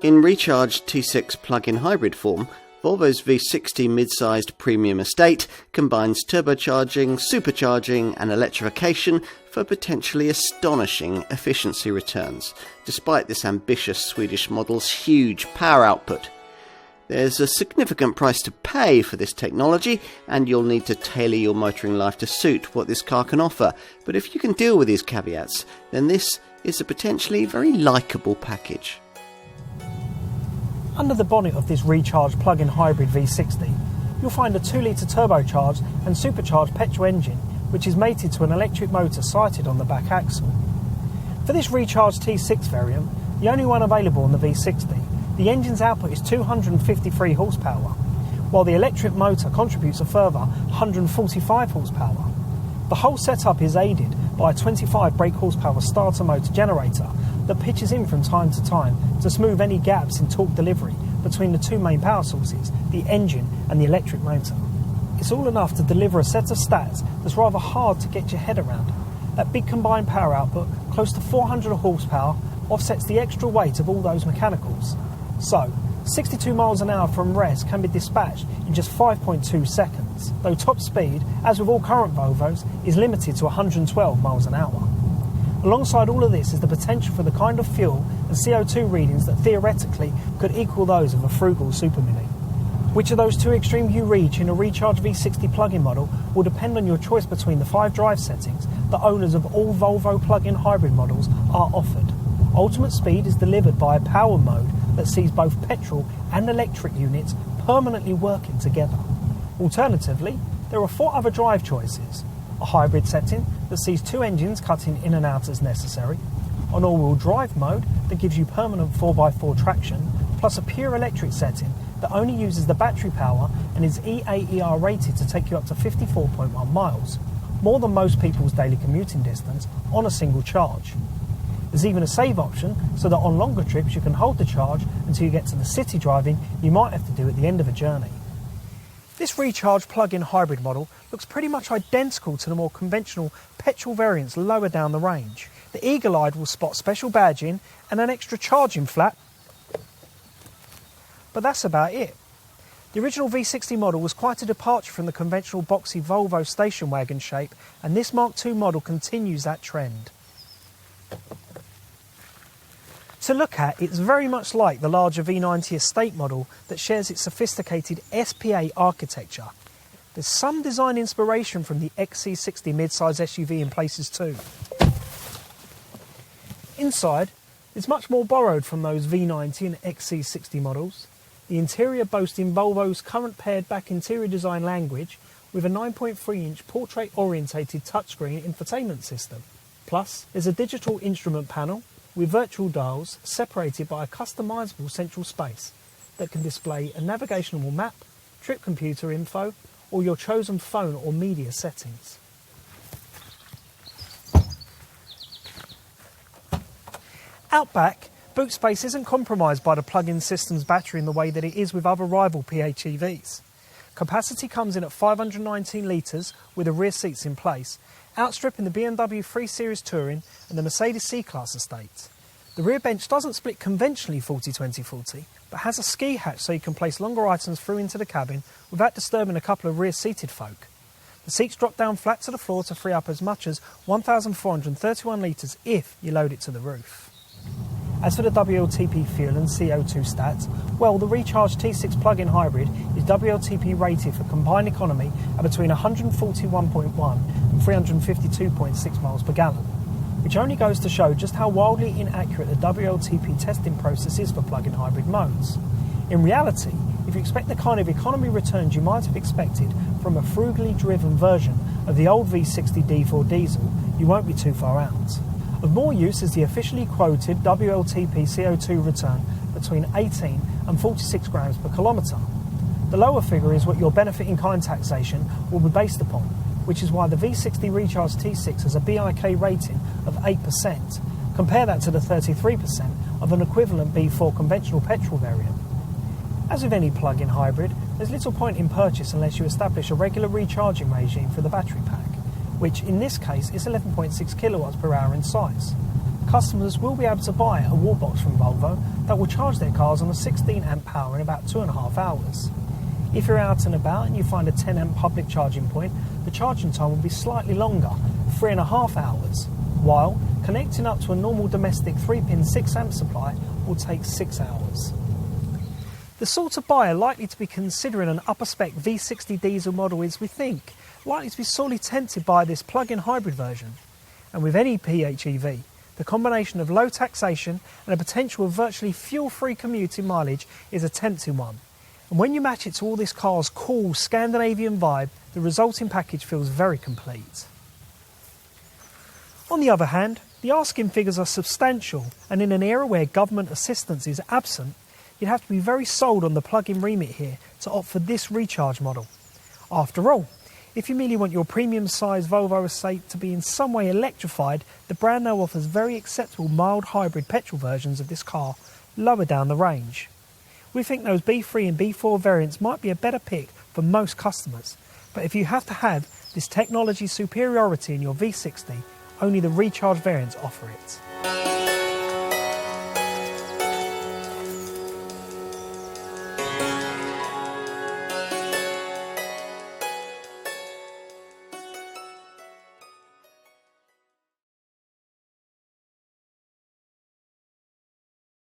In recharged T6 plug-in hybrid form, Volvo's V60 mid-sized premium estate combines turbocharging, supercharging and electrification for potentially astonishing efficiency returns, despite this ambitious Swedish model's huge power output. There's a significant price to pay for this technology, and you'll need to tailor your motoring life to suit what this car can offer, but if you can deal with these caveats, then this is a potentially very likeable package. Under the bonnet of this recharged plug-in hybrid V60, you'll find a 2-litre turbocharged and supercharged petrol engine which is mated to an electric motor sited on the back axle. For this recharged T6 variant, the only one available on the V60, the engine's output is 253 horsepower, while the electric motor contributes a further 145 horsepower. The whole setup is aided by a 25 brake horsepower starter motor generator that pitches in from time to time to smooth any gaps in torque delivery between the two main power sources, the engine and the electric motor. It's all enough to deliver a set of stats that's rather hard to get your head around. That big combined power output, close to 400 horsepower, offsets the extra weight of all those mechanicals. So, 62 miles an hour from rest can be dispatched in just 5.2 seconds, though top speed, as with all current Volvos, is limited to 112 miles an hour. Alongside all of this is the potential for the kind of fuel and CO2 readings that theoretically could equal those of a frugal Super Mini. Which of those two extremes you reach in a recharged V60 plug-in model will depend on your choice between the 5 drive settings that owners of all Volvo plug-in hybrid models are offered. Ultimate speed is delivered by a power mode that sees both petrol and electric units permanently working together. Alternatively, there are 4 other drive choices. A hybrid setting that sees 2 engines cutting in and out as necessary, an all-wheel drive mode that gives you permanent 4x4 traction, plus a pure electric setting that only uses the battery power and is EAER rated to take you up to 54.1 miles, more than most people's daily commuting distance, on a single charge. There's even a save option so that on longer trips you can hold the charge until you get to the city driving you might have to do at the end of a journey. This recharged plug-in hybrid model looks pretty much identical to the more conventional petrol variants lower down the range. The eagle-eyed will spot special badging and an extra charging flap, but that's about it. The original V60 model was quite a departure from the conventional boxy Volvo station wagon shape, and this Mark II model continues that trend. To look at, it's very much like the larger V90 estate model that shares its sophisticated SPA architecture. There's some design inspiration from the XC60 mid-size SUV in places too. Inside, it's much more borrowed from those V90 and XC60 models, the interior boasting Volvo's current pared-back interior design language with a 9.3-inch portrait-orientated touchscreen infotainment system. Plus, there's a digital instrument panel with virtual dials separated by a customisable central space that can display a navigational map, trip computer info, or your chosen phone or media settings. Out back, boot space isn't compromised by the plug-in system's battery in the way that it is with other rival PHEVs. Capacity comes in at 519 litres with the rear seats in place, outstripping the BMW 3 Series Touring and the Mercedes C-Class estate. The rear bench doesn't split conventionally 40-20-40, but has a ski hatch so you can place longer items through into the cabin without disturbing a couple of rear-seated folk. The seats drop down flat to the floor to free up as much as 1,431 litres if you load it to the roof. As for the WLTP fuel and CO2 stats, well, the recharged T6 plug-in hybrid is WLTP rated for combined economy at between 141.1 and 352.6 miles per gallon, which only goes to show just how wildly inaccurate the WLTP testing process is for plug-in hybrid modes. In reality, if you expect the kind of economy returns you might have expected from a frugally driven version of the old V60 D4 diesel, you won't be too far out. Of more use is the officially quoted WLTP CO2 return between 18 and 46 grams per kilometre. The lower figure is what your benefit in kind taxation will be based upon, which is why the V60 Recharged T6 has a BIK rating of 8%. Compare that to the 33% of an equivalent B4 conventional petrol variant. As with any plug-in hybrid, there's little point in purchase unless you establish a regular recharging regime for the battery pack, which in this case is 11.6 kilowatts per hour in size. customers will be able to buy a wall box from Volvo that will charge their cars on a 16 amp power in about 2.5 hours. If you're out and about and you find a 10 amp public charging point, the charging time will be slightly longer, 3.5 hours, while connecting up to a normal domestic 3-pin 6 amp supply will take 6 hours. The sort of buyer likely to be considering an upper spec V60 diesel model is, we think, likely to be sorely tempted by this plug-in hybrid version. And with any PHEV, the combination of low taxation and a potential of virtually fuel-free commuting mileage is a tempting one. And when you match it to all this car's cool Scandinavian vibe, the resulting package feels very complete. On the other hand, the asking figures are substantial, and in an era where government assistance is absent, you'd have to be very sold on the plug-in remit here to opt for this recharge model. After all, if you merely want your premium-sized Volvo estate to be in some way electrified, the brand now offers very acceptable mild hybrid petrol versions of this car lower down the range. We think those B3 and B4 variants might be a better pick for most customers, but if you have to have this technology superiority in your V60, only the recharge variants offer it.